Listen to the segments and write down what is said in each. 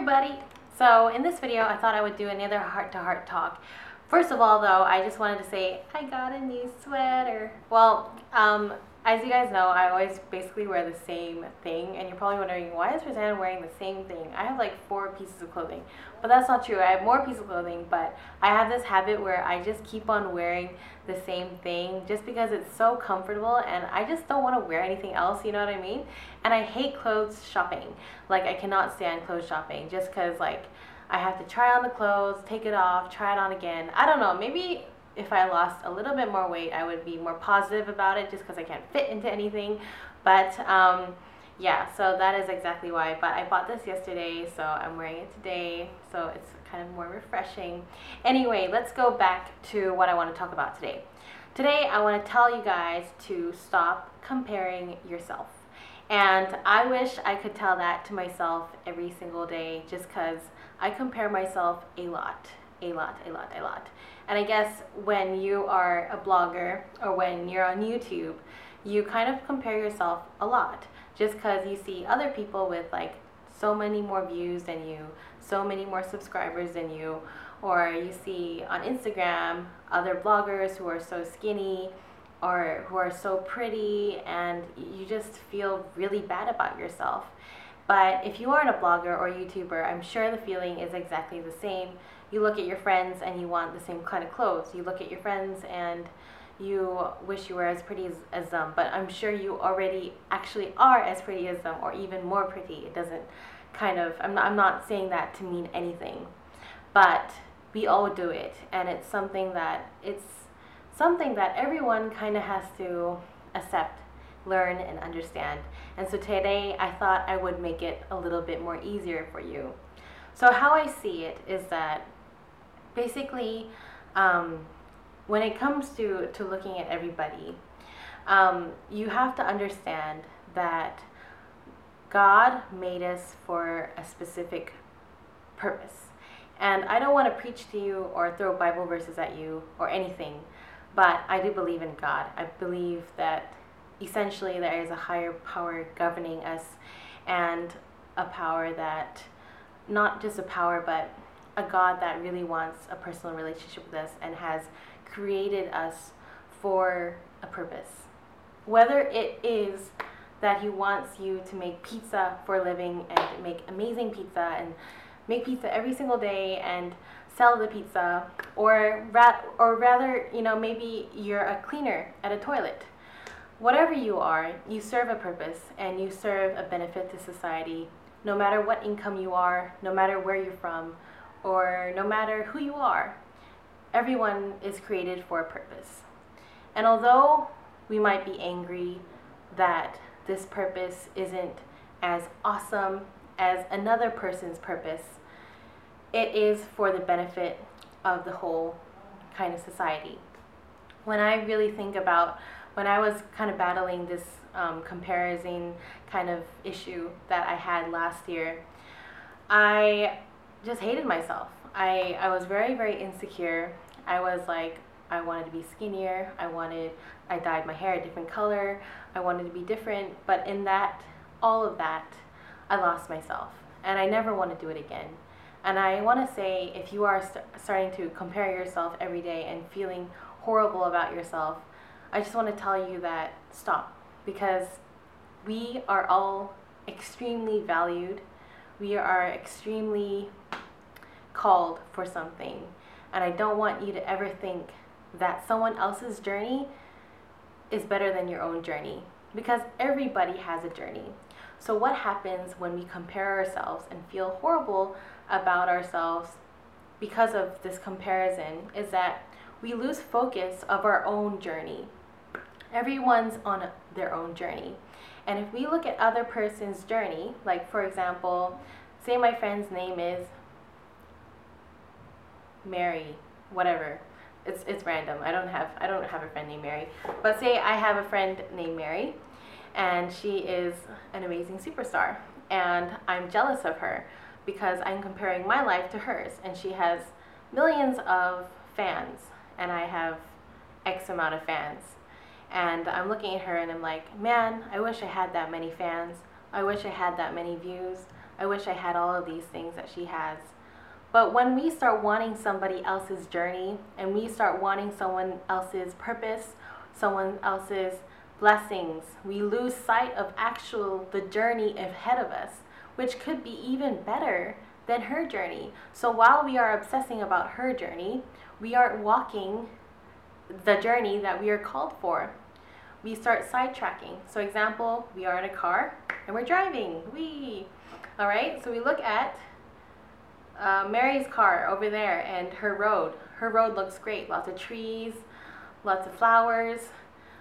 everybody! So in this video I thought I would do another heart-to-heart talk. First of all though, I just wanted to say I got a new sweater. Well, as you guys know, I always basically wear the same thing, and you're probably wondering, why is Rosanna wearing the same thing? I have like 4 pieces of clothing, but that's not true. I have more pieces of clothing, but I have this habit where I just keep on wearing the same thing just because it's so comfortable, and I just don't want to wear anything else, you know what I mean? And I hate clothes shopping. Like, I cannot stand clothes shopping just because, like, I have to try on the clothes, take it off, try it on again. I don't know, maybe if I lost a little bit more weight, I would be more positive about it just because I can't fit into anything. But yeah, so that is exactly why. But I bought this yesterday, so I'm wearing it today, so it's kind of more refreshing. Anyway, let's go back to what I want to talk about today. Today, I want to tell you guys to stop comparing yourself. And I wish I could tell that to myself every single day, just because I compare myself a lot. And I guess when you are a blogger or when you're on YouTube, you kind of compare yourself a lot just because you see other people with like so many more views than you, so many more subscribers than you, or you see on Instagram other bloggers who are so skinny or who are so pretty, and you just feel really bad about yourself. But if you aren't a blogger or YouTuber, I'm sure the feeling is exactly the same. You look at your friends and you want the same kind of clothes. You look at your friends and you wish you were as pretty as them. But I'm sure you already actually are as pretty as them, or even more pretty. It doesn't kind of, I'm not saying that to mean anything. But we all do it, and it's something that everyone kind of has to accept, learn, and understand. And so today I thought I would make it a little bit more easier for you. So how I see it is that basically when it comes to looking at everybody, you have to understand that God made us for a specific purpose. And I don't want to preach to you or throw Bible verses at you or anything, but I do believe in God. I believe that essentially there is a higher power governing us, and a power that, not just a power, but a God that really wants a personal relationship with us and has created us for a purpose. Whether it is that He wants you to make pizza for a living and make amazing pizza and make pizza every single day and sell the pizza, or rather, you know, maybe you're a cleaner at a toilet. Whatever you are, you serve a purpose and you serve a benefit to society, no matter what income you are, no matter where you're from, or no matter who you are. Everyone is created for a purpose. And although we might be angry that this purpose isn't as awesome as another person's purpose, it is for the benefit of the whole kind of society. When I really think about when I was kind of battling this comparison kind of issue that I had last year, I just hated myself. I was very, very insecure. I was like, I wanted to be skinnier. I dyed my hair a different color. I wanted to be different. But in that, all of that, I lost myself. And I never want to do it again. And I want to say, if you are starting to compare yourself every day and feeling horrible about yourself, I just want to tell you that stop, because we are all extremely valued. We are extremely called for something. And I don't want you to ever think that someone else's journey is better than your own journey, because everybody has a journey. So what happens when we compare ourselves and feel horrible about ourselves because of this comparison is that we lose focus of our own journey. Everyone's on their own journey. And if we look at other person's journey, like for example, say my friend's name is Mary, whatever. It's random. I don't have a friend named Mary. But say I have a friend named Mary, and she is an amazing superstar, and I'm jealous of her because I'm comparing my life to hers, and she has millions of fans and I have X amount of fans. And I'm looking at her and I'm like, man, I wish I had that many fans. I wish I had that many views. I wish I had all of these things that she has. But when we start wanting somebody else's journey and we start wanting someone else's purpose, someone else's blessings, we lose sight of the journey ahead of us, which could be even better than her journey. So while we are obsessing about her journey, we aren't walking the journey that we are called for. We start sidetracking. So example, we are in a car and we're driving. All right, so we look at Mary's car over there and her road. Her road looks great. Lots of trees, lots of flowers.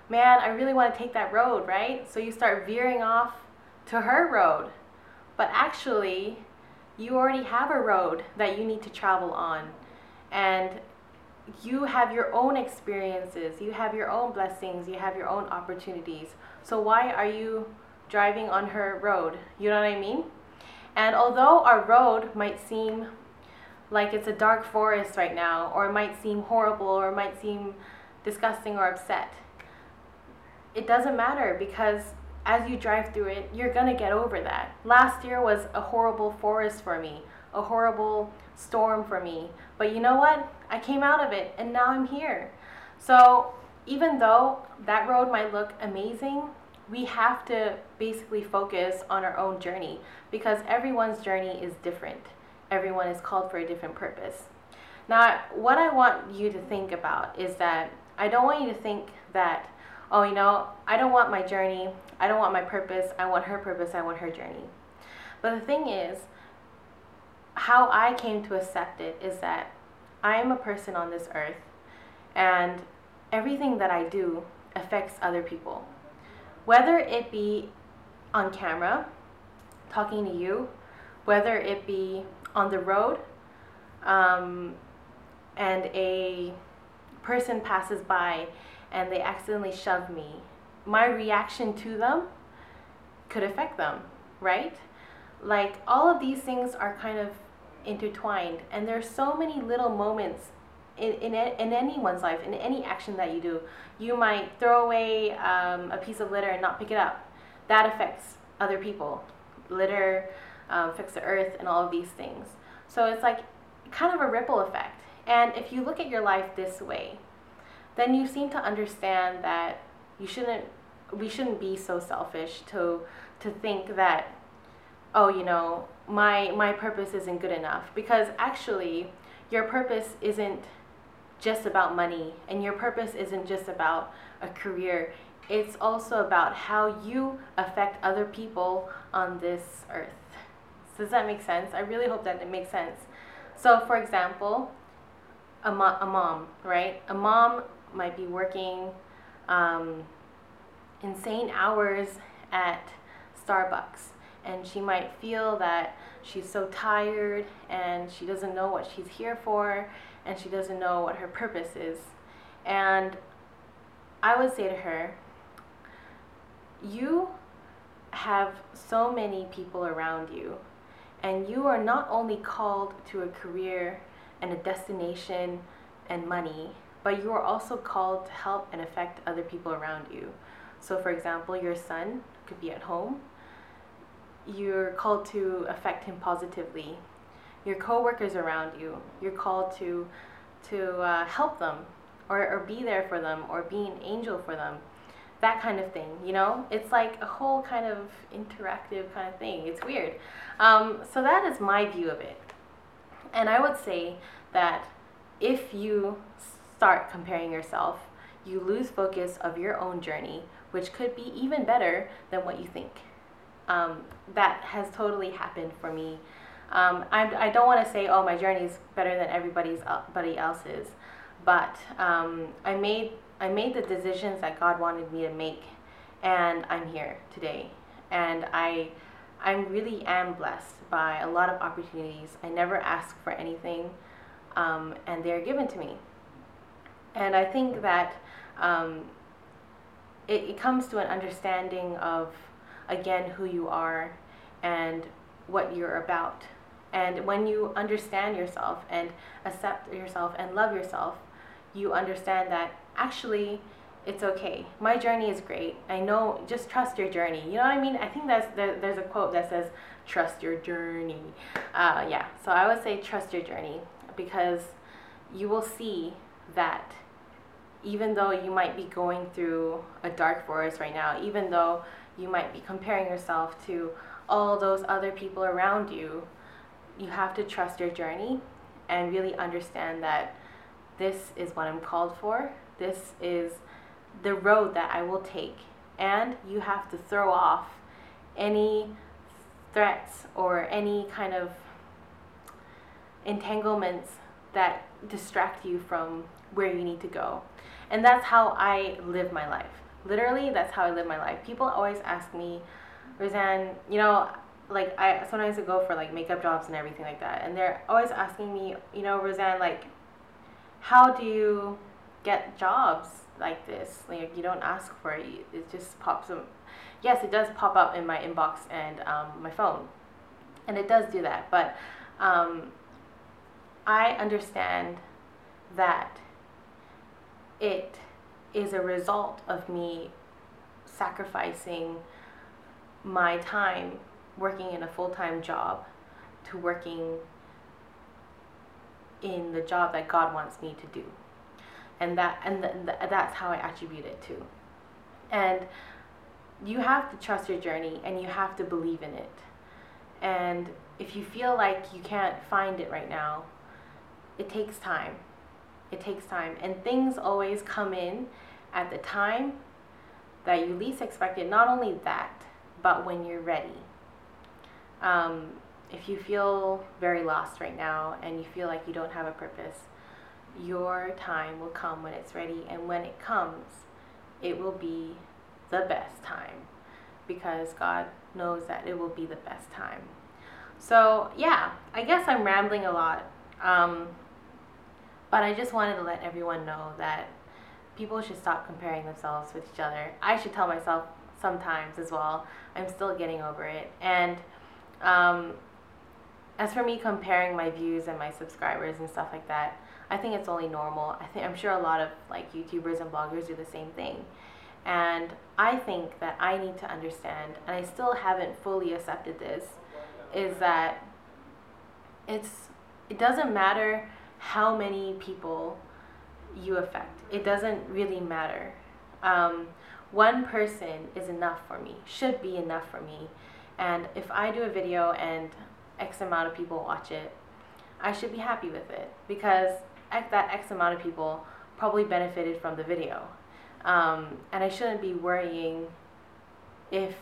Man, I really want to take that road, right? So you start veering off to her road. But actually, you already have a road that you need to travel on. And you have your own experiences. You have your own blessings. You have your own opportunities. So why are you driving on her road? You know what I mean? And although our road might seem like it's a dark forest right now, or it might seem horrible, or it might seem disgusting or upset, it doesn't matter, because as you drive through it, you're gonna get over that. Last year was a horrible forest for me, a horrible storm for me. But you know what? I came out of it and now I'm here. So even though that road might look amazing, we have to basically focus on our own journey, because everyone's journey is different. Everyone is called for a different purpose. Now, what I want you to think about is that I don't want you to think that, oh, I don't want my journey, I don't want my purpose, I want her purpose, I want her journey. But the thing is, how I came to accept it is that I am a person on this earth, and everything that I do affects other people. Whether it be on camera, talking to you, whether it be on the road, and a person passes by and they accidentally shove me, my reaction to them could affect them, right? Like, all of these things are kind of intertwined, and there's so many little moments in anyone's life, in any action that you do. You might throw away a piece of litter and not pick it up. That affects other people. Litter affects the earth and all of these things. So it's like kind of a ripple effect. And if you look at your life this way, then you seem to understand that we shouldn't be so selfish to think that, oh, my purpose isn't good enough. Because actually, your purpose isn't just about money, and your purpose isn't just about a career. It's also about how you affect other people on this earth. Does that make sense? I really hope that it makes sense. So, for example, a mom, right? A mom might be working insane hours at Starbucks, and she might feel that she's so tired and she doesn't know what she's here for, and she doesn't know what her purpose is. And I would say to her, you have so many people around you, and you are not only called to a career and a destination and money, but you are also called to help and affect other people around you. So for example, your son could be at home. You're called to affect him positively. Your co-workers around you, you're called to help them, or be there for them, or be an angel for them. That kind of thing, It's like a whole kind of interactive kind of thing. It's weird. So that is my view of it. And I would say that if you start comparing yourself, you lose focus of your own journey, which could be even better than what you think. That has totally happened for me. I don't want to say, oh, my journey is better than everybody else's, but I made the decisions that God wanted me to make, and I'm here today. And I really am blessed by a lot of opportunities. I never ask for anything, and they're given to me. And I think that it comes to an understanding of, again, who you are and what you're about. And when you understand yourself and accept yourself and love yourself, you understand that actually it's okay. My journey is great. I know, just trust your journey. You know what I mean? I think there's a quote that says, trust your journey. Yeah, so I would say trust your journey, because you will see that even though you might be going through a dark forest right now, even though you might be comparing yourself to all those other people around you, you have to trust your journey and really understand that this is what I'm called for. This is the road that I will take. And you have to throw off any threats or any kind of entanglements that distract you from where you need to go. And that's how I live my life. Literally, that's how I live my life. People always ask me, Roseanne, you know, like I sometimes I go for like makeup jobs and everything like that, and they're always asking me, you know, Roseanne, like, how do you get jobs like this? Like, you don't ask for it, it just pops up. Yes, it does pop up in my inbox and my phone, and it does do that. But I understand that it is a result of me sacrificing my time working in a full-time job to working in the job that God wants me to do. And that's how I attribute it to. And you have to trust your journey, and you have to believe in it. And if you feel like you can't find it right now, it takes time. It takes time. And things always come in at the time that you least expect it. Not only that, but when you're ready. If you feel very lost right now and you feel like you don't have a purpose, your time will come when it's ready. And when it comes, it will be the best time, because God knows that it will be the best time. So yeah, I guess I'm rambling a lot. But I just wanted to let everyone know that people should stop comparing themselves with each other. I should tell myself sometimes as well. I'm still getting over it. And as for me comparing my views and my subscribers and stuff like that, I think it's only normal. I'm sure a lot of like YouTubers and bloggers do the same thing. And I think that I need to understand, and I still haven't fully accepted this, is that it doesn't matter how many people you affect. It doesn't really matter. One person is enough for me, should be enough for me. And if I do a video and X amount of people watch it, I should be happy with it, because that X amount of people probably benefited from the video. And I shouldn't be worrying if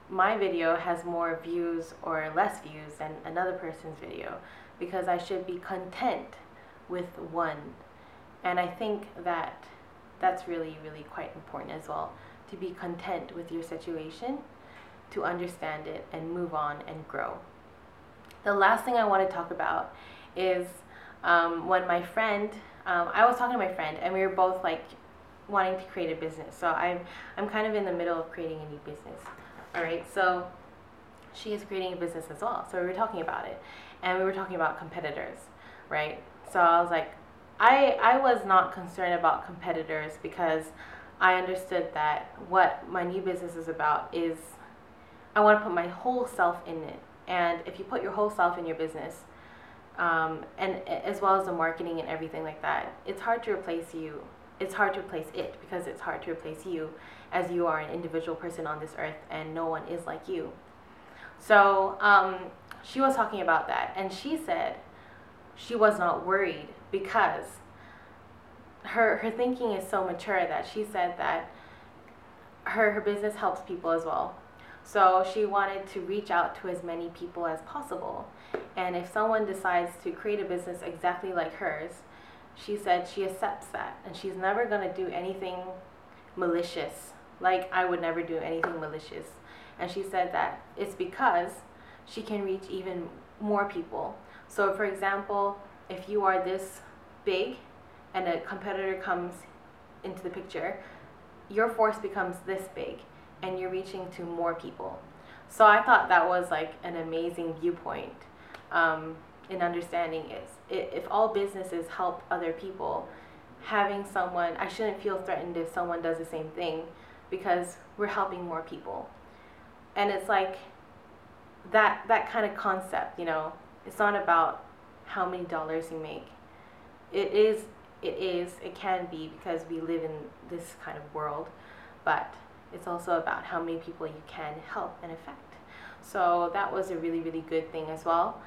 my video has more views or less views than another person's video, because I should be content with one. And I think that that's really, really quite important as well, to be content with your situation, to understand it and move on and grow. The last thing I want to talk about is when my friend, I was talking to my friend, and we were both like wanting to create a business. So I'm kind of in the middle of creating a new business. All right, so she is creating a business as well. So we were talking about it, and we were talking about competitors, right? So I was like, I was not concerned about competitors, because I understood that what my new business is about is I want to put my whole self in it. And if you put your whole self in your business, and as well as the marketing and everything like that, it's hard to replace you. It's hard to replace it, because it's hard to replace you, as you are an individual person on this earth and no one is like you. So she was talking about that, and she said she was not worried, because her thinking is so mature that she said that her business helps people as well. So she wanted to reach out to as many people as possible. And if someone decides to create a business exactly like hers, she said she accepts that, and she's never going to do anything malicious. Like, I would never do anything malicious. And she said that it's because she can reach even more people. So for example, if you are this big and a competitor comes into the picture, your force becomes this big and you're reaching to more people. So I thought that was like an amazing viewpoint in understanding it. If all businesses help other people, having someone, I shouldn't feel threatened if someone does the same thing, because we're helping more people. And it's like that kind of concept, you know, it's not about how many dollars you make. It can be, because we live in this kind of world, but it's also about how many people you can help and affect. So that was a really, really good thing as well.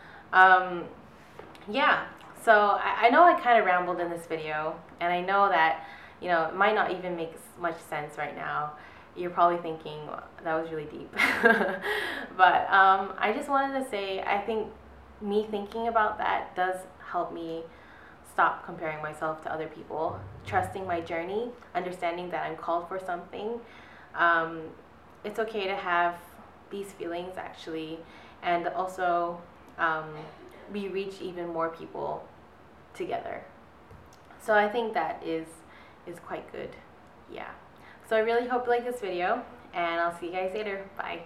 Yeah, so I know I kind of rambled in this video, and I know that, you know, it might not even make much sense right now. You're probably thinking, that was really deep. But I just wanted to say, I think me thinking about that does help me stop comparing myself to other people, trusting my journey, understanding that I'm called for something. Um, it's okay to have these feelings, actually, and also um, we reach even more people together. So I think that is quite good. Yeah. So I really hope you like this video, and I'll see you guys later. Bye.